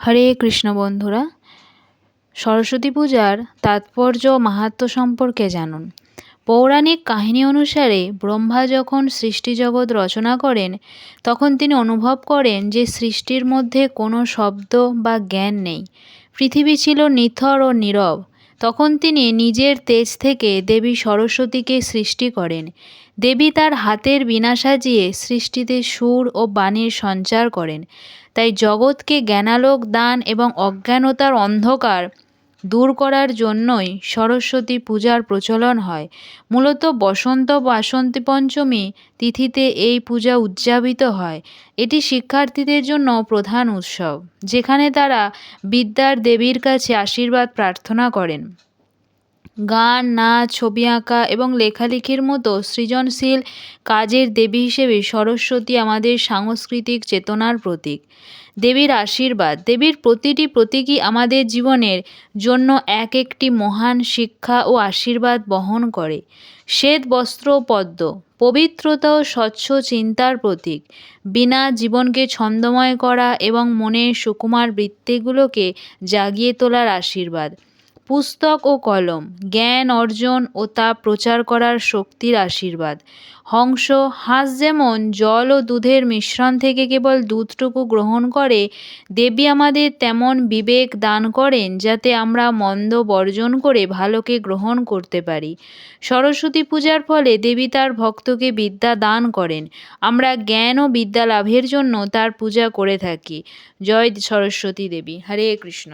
হরে কৃষ্ণ বন্ধুরা, সরস্বতী পূজার তাৎপর্য ও মাহাত্ম্য সম্পর্কে জানুন। পৌরাণিক কাহিনী অনুসারে ব্রহ্মা যখন সৃষ্টিজগৎ রচনা করেন তখন তিনি অনুভব করেন যে সৃষ্টির মধ্যে কোনো শব্দ বা জ্ঞান নেই। পৃথিবী ছিল নিথর ও নীরব। তখন তিনি নিজের তেজ থেকে দেবী সরস্বতীকে সৃষ্টি করেন। দেবী তার হাতের বীণা সাজিয়ে সৃষ্টিতে সুর ও বাণীর সঞ্চার করেন। তাই জগৎকে জ্ঞানালোক দান এবং অজ্ঞানতার অন্ধকার দূর করার জন্যই সরস্বতী পূজার প্রচলন হয়। মূলত বসন্ত বাসন্তী পঞ্চমী তিথিতে এই পূজা উদযাপিত হয়। এটি শিক্ষার্থীদের জন্য প্রধান উৎসব, যেখানে তারা বিদ্যার দেবীর কাছে আশীর্বাদ প্রার্থনা করেন। গান, নাচ, ছবি আঁকা এবং লেখালেখির মতো সৃজনশীল কাজের দেবী হিসেবে সরস্বতী আমাদের সাংস্কৃতিক চেতনার প্রতীক। দেবীর আশীর্বাদ, দেবীর প্রতিটি প্রতীকই আমাদের জীবনের জন্য এক একটি মহান শিক্ষা ও আশীর্বাদ বহন করে। শ্বেত বস্ত্র ও পদ্ম, পবিত্রতা ও স্বচ্ছ চিন্তার প্রতীক। বীণা, জীবনকে ছন্দময় করা এবং মনের সুকুমার বৃত্তিগুলোকে জাগিয়ে তোলার আশীর্বাদ। পুস্তক ও কলম, জ্ঞান অর্জন ও তা প্রচার করার শক্তির আশীর্বাদ। হংস, হাঁস যেমন জল ও দুধের মিশ্রণ থেকে কেবল দুধটুকু গ্রহণ করে, দেবী আমাদের তেমন বিবেক দান করেন যাতে আমরা মন্দ বর্জন করে ভালোকে গ্রহণ করতে পারি। সরস্বতী পূজার ফলে দেবী তার ভক্তকে বিদ্যা দান করেন। আমরা জ্ঞান ও বিদ্যা লাভের জন্য তার পূজা করে থাকি। জয় সরস্বতী দেবী। হরে কৃষ্ণ।